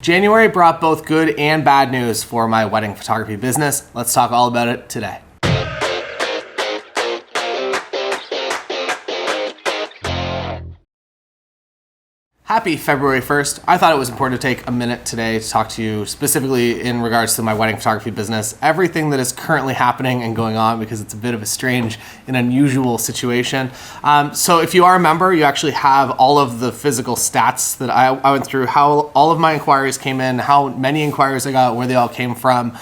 January brought both good and bad news for my wedding photography business. Let's talk all about it today. Happy February 1st. I thought it was important to take a minute today to talk to you specifically in regards to my wedding photography business, everything that is currently happening and going on, because it's a bit of a strange and unusual situation. So if you are a member, you actually have all of the physical stats that I went through, how all of my inquiries came in, how many inquiries I got, where they all came from,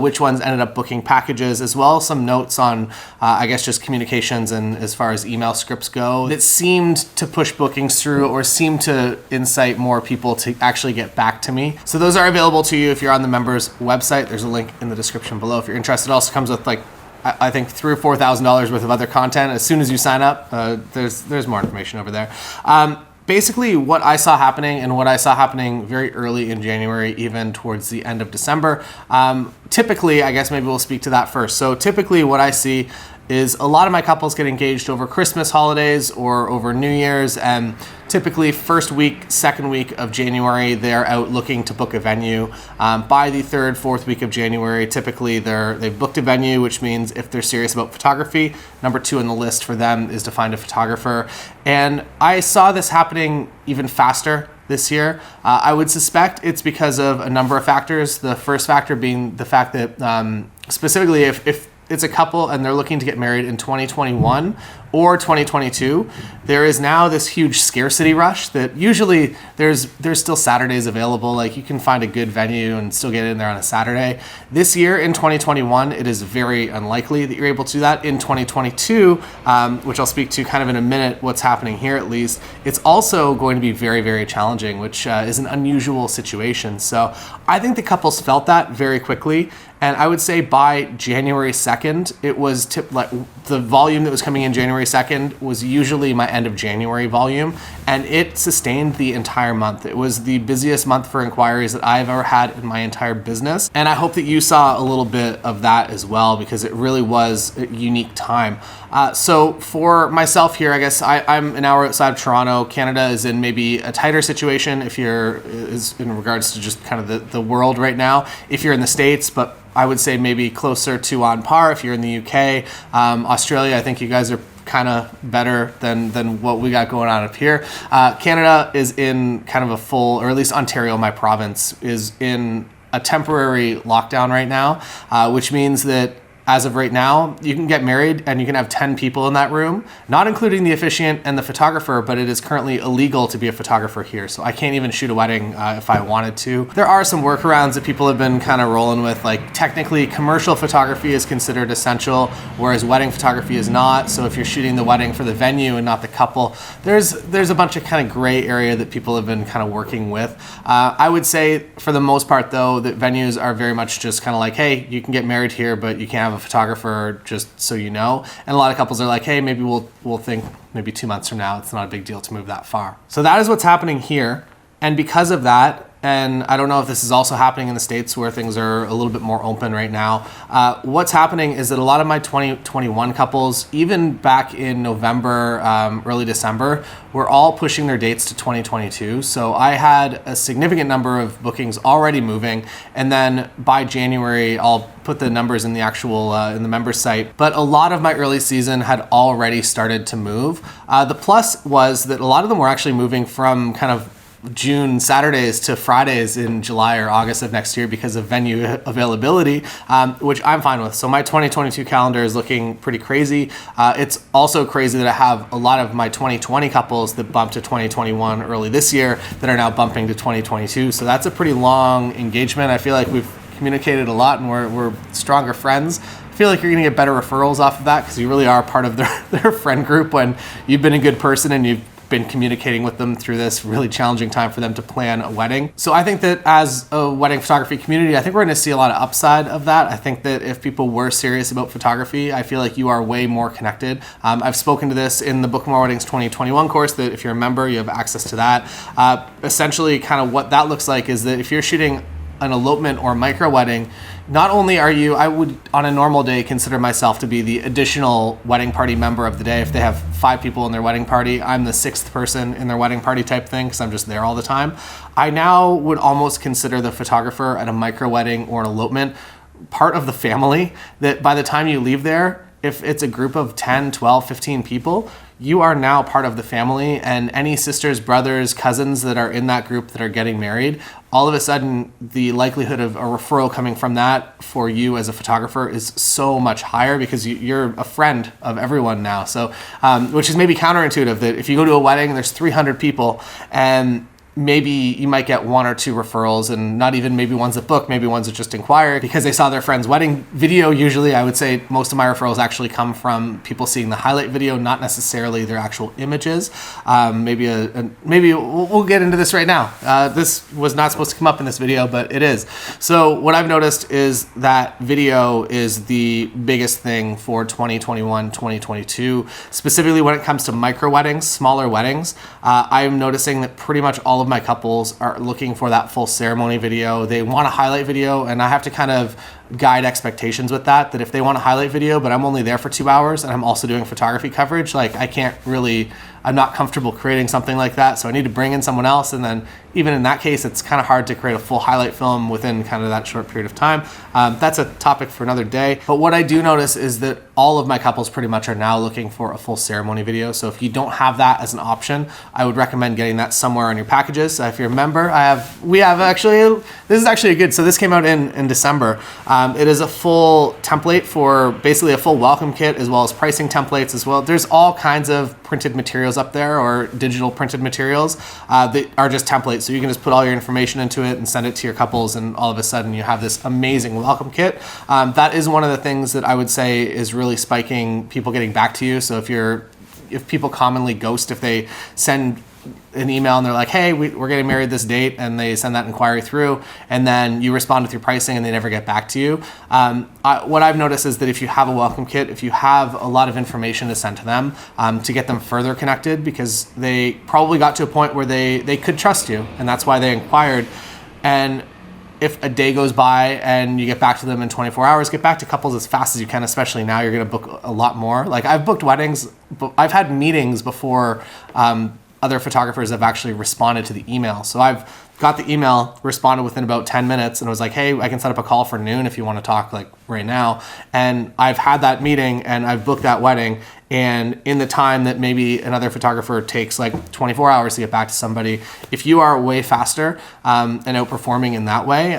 which ones ended up booking packages, as well as some notes on, I guess, just communications and as far as email scripts go that seemed to push bookings through or seemed to incite more people to actually get back to me. So those are available to you if you're on the members website. There's a link in the description below if you're interested. It also comes with I think $3,000 or $4,000 worth of other content. As soon as you sign up, there's more information over there. Basically, what I saw happening and what I saw happening very early in January, even towards the end of December, typically, I guess maybe we'll speak to that first. So typically what I see is a lot of my couples get engaged over Christmas holidays or over New Year's, and typically first week, second week of January, they're out looking to book a venue. By the third, fourth week of January, typically they've booked a venue, which means if they're serious about photography, number 2 on the list for them is to find a photographer. And I saw this happening even faster this year. I would suspect it's because of a number of factors. The first factor being the fact that specifically if it's a couple and they're looking to get married in 2021 or 2022, there is now this huge scarcity rush that usually there's still Saturdays available. Like, you can find a good venue and still get in there on a Saturday. This year in 2021, it is very unlikely that you're able to do that. In 2022, which I'll speak to kind of in a minute, what's happening here at least, it's also going to be very, very challenging, which is an unusual situation. So I think the couples felt that very quickly. And I would say by January 2nd, it was the volume that was coming in January 2nd was usually my end of January volume, and it sustained the entire month. It was the busiest month for inquiries that I've ever had in my entire business. And I hope that you saw a little bit of that as well, because it really was a unique time. So for myself here, I guess I'm an hour outside of Toronto. Canada is in maybe a tighter situation if is in regards to just kind of the world right now. If you're in the States, but I would say maybe closer to on par if you're in the UK. Australia, I think you guys are kind of better than what we got going on up here. Canada is in kind of a full, or at least Ontario, my province, is in a temporary lockdown right now, which means that as of right now, you can get married and you can have 10 people in that room, not including the officiant and the photographer, but it is currently illegal to be a photographer here. So I can't even shoot a wedding if I wanted to. There are some workarounds that people have been kind of rolling with, like technically commercial photography is considered essential, whereas wedding photography is not. So if you're shooting the wedding for the venue and not the couple, there's a bunch of kind of gray area that people have been kind of working with. I would say for the most part though, that venues are very much just kind of like, hey, you can get married here, but you can't have a photographer, just so you know. And a lot of couples are like, hey, maybe we'll think maybe 2 months from now, it's not a big deal to move that far. So that is what's happening here. And because of that, and I don't know if this is also happening in the States where things are a little bit more open right now, what's happening is that a lot of my 2021 couples, even back in November, early December, were all pushing their dates to 2022. So I had a significant number of bookings already moving. And then by January, I'll put the numbers in the actual, in the members site. But a lot of my early season had already started to move. The plus was that a lot of them were actually moving from kind of June Saturdays to Fridays in July or August of next year because of venue availability, which I'm fine with. So my 2022 calendar is looking pretty crazy. It's also crazy that I have a lot of my 2020 couples that bumped to 2021 early this year that are now bumping to 2022. So that's a pretty long engagement. I feel like we've communicated a lot and we're stronger friends. I feel like you're gonna get better referrals off of that because you really are part of their friend group when you've been a good person and you've been communicating with them through this really challenging time for them to plan a wedding. So I think that as a wedding photography community, I think we're going to see a lot of upside of that. I think that if people were serious about photography, I feel like you are way more connected. I've spoken to this in the Book More Weddings 2021 course, that if you're a member, you have access to that. Essentially, kind of what that looks like is that if you're shooting an elopement or micro wedding, not only are you, I would on a normal day consider myself to be the additional wedding party member of the day. If they have 5 people in their wedding party, I'm the 6th person in their wedding party type thing because I'm just there all the time. I now would almost consider the photographer at a micro wedding or an elopement part of the family, that by the time you leave there, if it's a group of 10, 12, 15 people, you are now part of the family, and any sisters, brothers, cousins that are in that group that are getting married, all of a sudden the likelihood of a referral coming from that for you as a photographer is so much higher because you're a friend of everyone now. So, which is maybe counterintuitive, that if you go to a wedding and there's 300 people and maybe you might get 1 or 2 referrals, and not even maybe ones that book, maybe ones that just inquire because they saw their friend's wedding video. Usually I would say most of my referrals actually come from people seeing the highlight video, not necessarily their actual images. Maybe we'll get into this right now. This was not supposed to come up in this video, but it is. So what I've noticed is that video is the biggest thing for 2021, 2022, specifically when it comes to micro weddings, smaller weddings. I'm noticing that pretty much all of my couples are looking for that full ceremony video. They want a highlight video, and I have to kind of guide expectations with that if they want a highlight video, but I'm only there for 2 hours and I'm also doing photography coverage, like I'm not comfortable creating something like that. So I need to bring in someone else. And then even in that case, it's kind of hard to create a full highlight film within kind of that short period of time. That's a topic for another day. But what I do notice is that all of my couples pretty much are now looking for a full ceremony video. So if you don't have that as an option, I would recommend getting that somewhere on your packages. If you're a member, this is actually good. So this came out in December. It is a full template for basically a full welcome kit, as well as pricing templates as well. There's all kinds of printed materials up there, or digital printed materials that are just templates. So you can just put all your information into it and send it to your couples, and all of a sudden you have this amazing welcome kit. That is one of the things that I would say is really spiking people getting back to you. So if people commonly ghost, if they send an email and they're like, hey, we're getting married this date, and they send that inquiry through, and then you respond with your pricing and they never get back to you. What I've noticed is that if you have a welcome kit, if you have a lot of information to send to them, to get them further connected, because they probably got to a point where they could trust you, and that's why they inquired. And if a day goes by and you get back to them in 24 hours, get back to couples as fast as you can, especially now you're going to book a lot more. Like, I've booked weddings, but I've had meetings before other photographers have actually responded to the email. So I've got the email, responded within about 10 minutes, and was like, hey, I can set up a call for noon if you want to talk like right now. And I've had that meeting and I've booked that wedding. And in the time that maybe another photographer takes like 24 hours to get back to somebody, if you are way faster and outperforming in that way,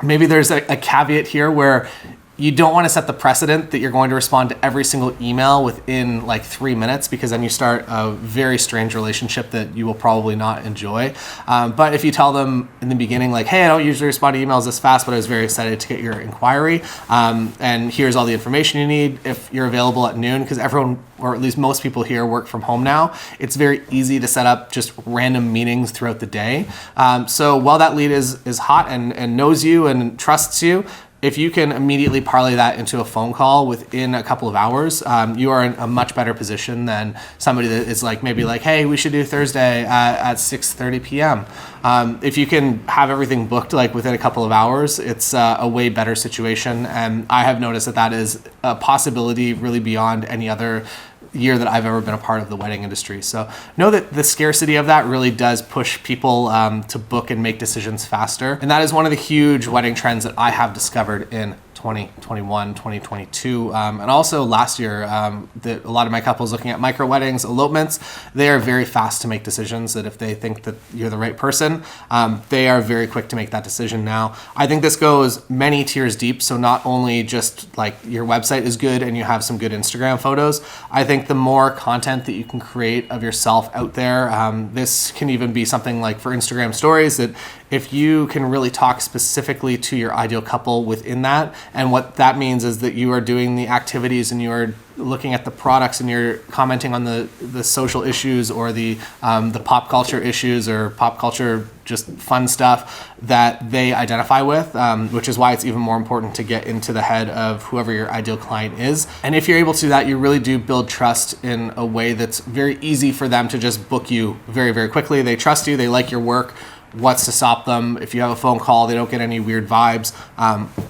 maybe there's a caveat here where you don't want to set the precedent that you're going to respond to every single email within like 3 minutes, because then you start a very strange relationship that you will probably not enjoy. But if you tell them in the beginning, like, hey, I don't usually respond to emails this fast, but I was very excited to get your inquiry. And here's all the information you need if you're available at noon, because everyone, or at least most people here, work from home now. It's very easy to set up just random meetings throughout the day. So while that lead is hot and knows you and trusts you, if you can immediately parlay that into a phone call within a couple of hours, you are in a much better position than somebody that is like, maybe like, hey, we should do Thursday at 6:30 p.m. If you can have everything booked like within a couple of hours, it's a way better situation. And I have noticed that is a possibility really beyond any other year that I've ever been a part of the wedding industry. So know that the scarcity of that really does push people to book and make decisions faster. And that is one of the huge wedding trends that I have discovered in 2021, 2022, and also last year, that a lot of my couples looking at micro weddings, elopements, they are very fast to make decisions. That if they think that you're the right person, they are very quick to make that decision now. I think this goes many tiers deep. So not only just like your website is good and you have some good Instagram photos, I think the more content that you can create of yourself out there, this can even be something like for Instagram stories, that if you can really talk specifically to your ideal couple within that, and what that means is that you are doing the activities and you are looking at the products and you're commenting on the social issues or the pop culture issues or pop culture just fun stuff that they identify with, which is why it's even more important to get into the head of whoever your ideal client is. And if you're able to do that, you really do build trust in a way that's very easy for them to just book you very, very quickly. They trust you, they like your work. what's to stop them. If you have a phone call, they don't get any weird vibes.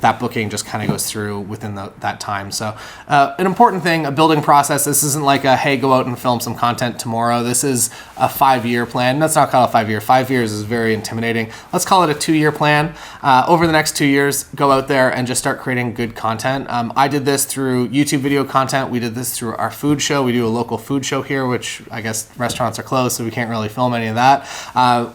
That booking just kind of goes through within that time. So an important thing, a building process. This isn't like a, hey, go out and film some content tomorrow. This is a 5-year plan. Let's not call it 5 year. 5 years is very intimidating. Let's call it a 2-year plan. Over the next 2 years, go out there and just start creating good content. I did this through YouTube video content. We did this through our food show. We do a local food show here, which I guess restaurants are closed, so we can't really film any of that.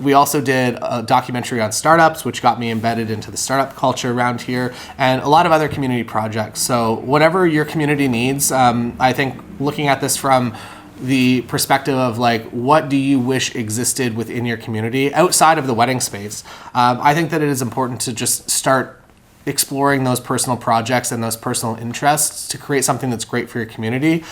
We also did a documentary on startups, which got me embedded into the startup culture around here, and a lot of other community projects. So whatever your community needs, I think looking at this from the perspective of like, what do you wish existed within your community outside of the wedding space? I think that it is important to just start exploring those personal projects and those personal interests to create something that's great for your community.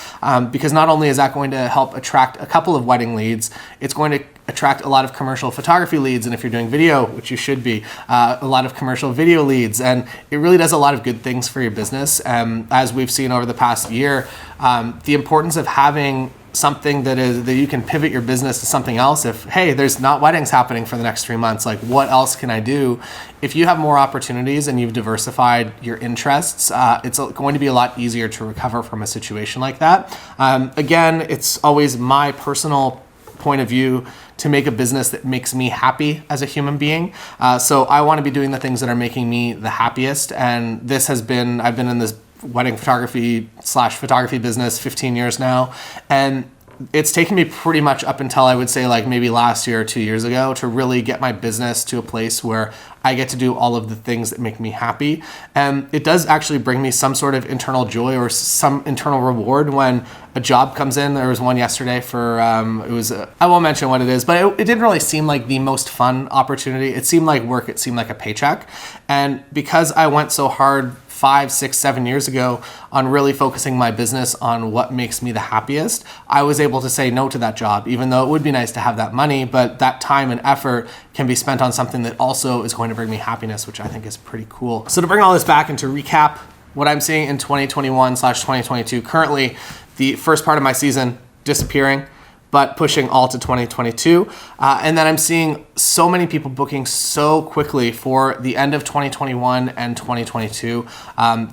Because not only is that going to help attract a couple of wedding leads, it's going to attract a lot of commercial photography leads. And if you're doing video, which you should be, a lot of commercial video leads. And it really does a lot of good things for your business. As we've seen over the past year, the importance of having something that you can pivot your business to something else. If, hey, there's not weddings happening for the next 3 months, like what else can I do? If you have more opportunities and you've diversified your interests, it's going to be a lot easier to recover from a situation like that. Again, it's always my personal point of view to make a business that makes me happy as a human being. So I want to be doing the things that are making me the happiest. And this has been, I've been in this wedding photography/photography business 15 years now. And it's taken me pretty much up until I would say like maybe last year or 2 years ago to really get my business to a place where I get to do all of the things that make me happy. And it does actually bring me some sort of internal joy or some internal reward when a job comes in. There was one yesterday for, I won't mention what it is, but it didn't really seem like the most fun opportunity. It seemed like work. It seemed like a paycheck. And because I went so hard 5, 6, 7 years ago on really focusing my business on what makes me the happiest, I was able to say no to that job, even though it would be nice to have that money, but that time and effort can be spent on something that also is going to bring me happiness, which I think is pretty cool. So to bring all this back and to recap what I'm seeing in 2021/2022, currently the first part of my season disappearing, but pushing all to 2022. And then I'm seeing so many people booking so quickly for the end of 2021 and 2022.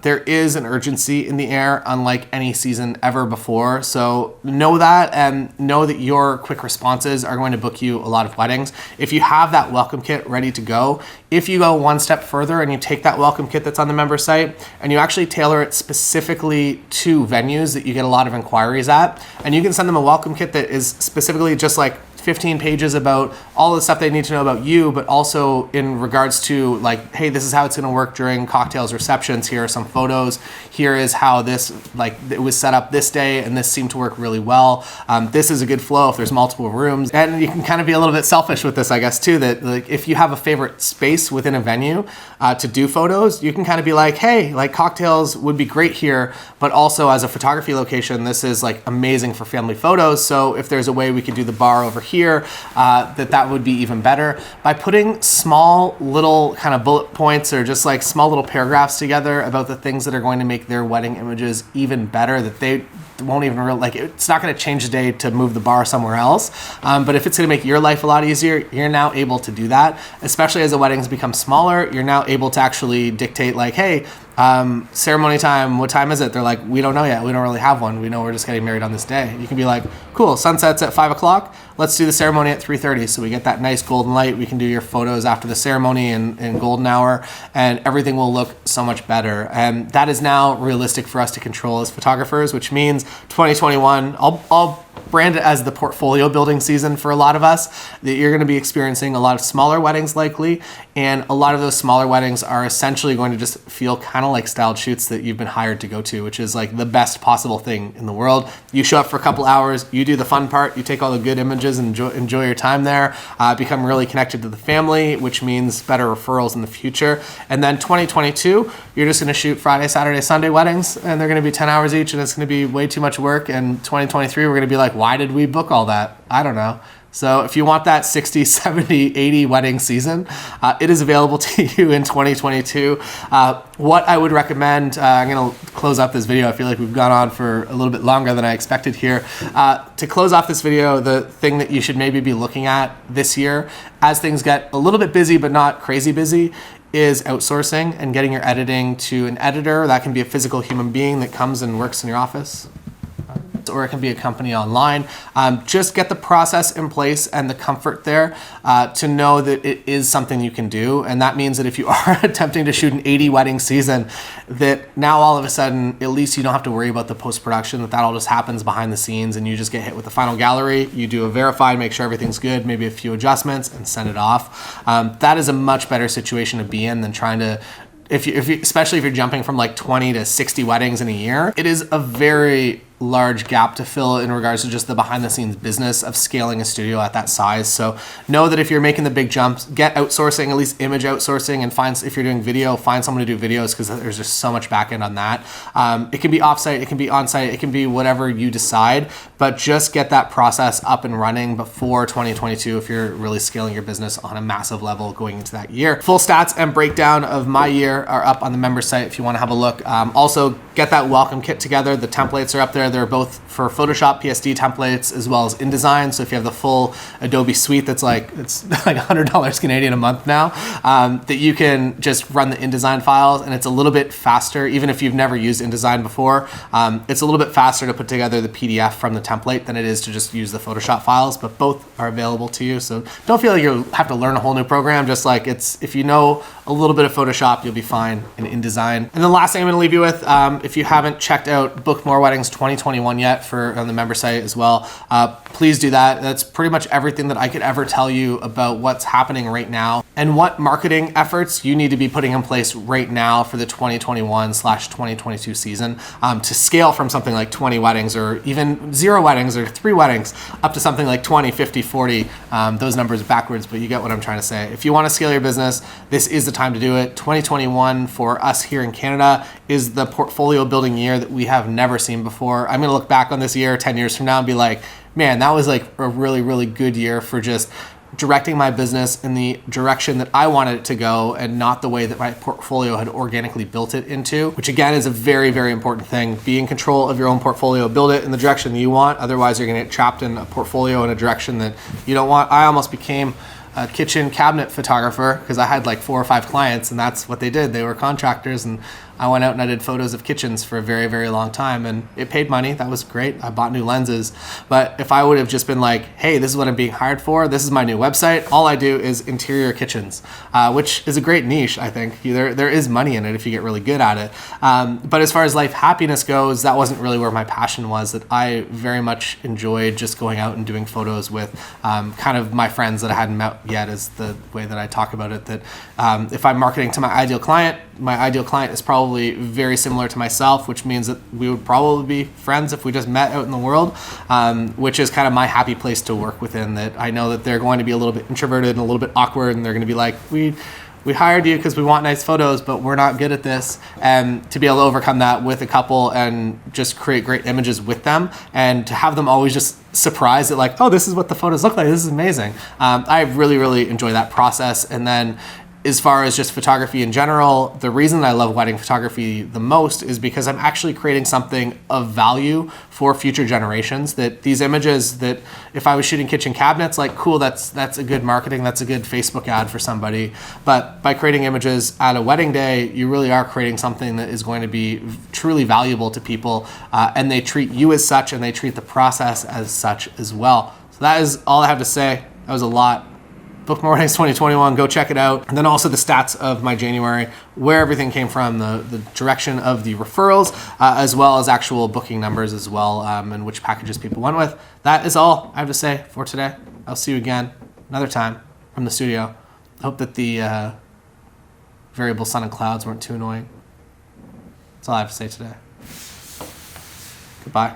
There is an urgency in the air, unlike any season ever before. So know that, and know that your quick responses are going to book you a lot of weddings. If you have that welcome kit ready to go, if you go one step further and you take that welcome kit that's on the member site and you actually tailor it specifically to venues that you get a lot of inquiries at, and you can send them a welcome kit that is specifically just like 15 pages about all the stuff they need to know about you, but also in regards to like, hey, this is how it's going to work during cocktails receptions. Here are some photos. Here is how this, like, it was set up this day, and this seemed to work really well. This is a good flow if there's multiple rooms. And you can kind of be a little bit selfish with this, I guess, too, that like if you have a favorite space within a venue to do photos, you can kind of be like, hey, like cocktails would be great here, but also as a photography location, this is like amazing for family photos. So if there's a way we could do the bar over here, that would be even better. By putting small little kind of bullet points or just like small little paragraphs together about the things that are going to make their wedding images even better, that they won't even really, like, it's not going to change the day to move the bar somewhere else. But if it's going to make your life a lot easier, you're now able to do that. Especially as the weddings become smaller, you're now able to actually dictate like, hey, ceremony time, what time is it? They're like, we don't know yet. We don't really have one. We know we're just getting married on this day. You can be like, cool, sunset's at 5 o'clock. Let's do the ceremony at 3:30. So we get that nice golden light. We can do your photos after the ceremony in golden hour, and everything will look so much better. And that is now realistic for us to control as photographers, which means 2021, I'll brand it as the portfolio building season for a lot of us, that you're going to be experiencing a lot of smaller weddings likely. And a lot of those smaller weddings are essentially going to just feel kind of like styled shoots that you've been hired to go to, which is like the best possible thing in the world. You show up for a couple hours, you do the fun part, you take all the good images and enjoy your time there, become really connected to the family, which means better referrals in the future. And then 2022, you're just going to shoot Friday, Saturday, Sunday weddings, and they're going to be 10 hours each, and it's going to be way too much work. And 2023, we're going to be like, why did we book all that? I don't know. So if you want that 60, 70, 80 wedding season, it is available to you in 2022. What I would recommend, I'm going to close up this video. I feel like we've gone on for a little bit longer than I expected here. To close off this video, the thing that you should maybe be looking at this year, as things get a little bit busy but not crazy busy, is outsourcing and getting your editing to an editor. That can be a physical human being that comes and works in your office, or it can be a company online. Just get the process in place and the comfort there to know that it is something you can do. And that means that if you are attempting to shoot an 80 wedding season, that now all of a sudden, at least you don't have to worry about the post-production, that all just happens behind the scenes and you just get hit with the final gallery. You do a verify, make sure everything's good, maybe a few adjustments, and send it off. That is a much better situation to be in than trying to, especially if you're jumping from like 20 to 60 weddings in a year. It is a very large gap to fill in regards to just the behind the scenes business of scaling a studio at that size. So know that if you're making the big jumps, get outsourcing, at least image outsourcing, and find, if you're doing video, find someone to do videos, because there's just so much back end on that. It can be offsite, it can be onsite, it can be whatever you decide, but just get that process up and running before 2022 if you're really scaling your business on a massive level going into that year. Full stats and breakdown of my year are up on the member site if you want to have a look. Also, get that welcome kit together. The templates are up there. They're both for Photoshop PSD templates as well as InDesign. So if you have the full Adobe suite, it's like $100 Canadian a month now, that you can just run the InDesign files, and it's a little bit faster. Even if you've never used InDesign before, it's a little bit faster to put together the PDF from the template than it is to just use the Photoshop files, but both are available to you. So don't feel like you have to learn a whole new program. Just like if you know a little bit of Photoshop, you'll be fine in InDesign. And the last thing I'm going to leave you with, if you haven't checked out Book More Weddings 2021 yet on the member site as well, please do that. That's pretty much everything that I could ever tell you about what's happening right now and what marketing efforts you need to be putting in place right now for the 2021/2022 season to scale from something like 20 weddings or even 0 weddings or 3 weddings up to something like 20, 50, 40. Those numbers are backwards, but you get what I'm trying to say. If you want to scale your business, this is the time to do it. 2021 for us here in Canada is the portfolio building year that we have never seen before. I'm going to look back on this year 10 years from now and be like, man, that was like a really, really good year for just directing my business in the direction that I wanted it to go and not the way that my portfolio had organically built it into, which again is a very, very important thing. Be in control of your own portfolio, build it in the direction that you want. Otherwise, you're going to get trapped in a portfolio in a direction that you don't want. I almost became a kitchen cabinet photographer because I had like 4 or 5 clients, and that's what they did. They were contractors, and I went out and I did photos of kitchens for a very, very long time, and it paid money. That was great. I bought new lenses. But if I would have just been like, hey, this is what I'm being hired for, this is my new website, all I do is interior kitchens, which is a great niche, I think. There is money in it if you get really good at it. But as far as life happiness goes, that wasn't really where my passion was. That I very much enjoyed just going out and doing photos with kind of my friends that I hadn't met yet, is the way that I talk about it. That if I'm marketing to my ideal client is probably very similar to myself, which means that we would probably be friends if we just met out in the world, which is kind of my happy place to work within. That I know that they're going to be a little bit introverted and a little bit awkward, and they're going to be like, we hired you because we want nice photos, but we're not good at this. And to be able to overcome that with a couple and just create great images with them, and to have them always just surprised at like, oh, this is what the photos look like. This is amazing. I really, really enjoy that process. And then as far as just photography in general, the reason I love wedding photography the most is because I'm actually creating something of value for future generations. That these images, that if I was shooting kitchen cabinets, like cool, that's a good marketing, that's a good Facebook ad for somebody. But by creating images at a wedding day, you really are creating something that is going to be truly valuable to people, and they treat you as such, and they treat the process as such as well. So that is all I have to say. That was a lot. Book More Weddings 2021, go check it out. And then also the stats of my January, where everything came from, the direction of the referrals, as well as actual booking numbers as well, and which packages people went with. That is all I have to say for today. I'll see you again another time from the studio. I hope that the variable sun and clouds weren't too annoying. That's all I have to say today. Goodbye.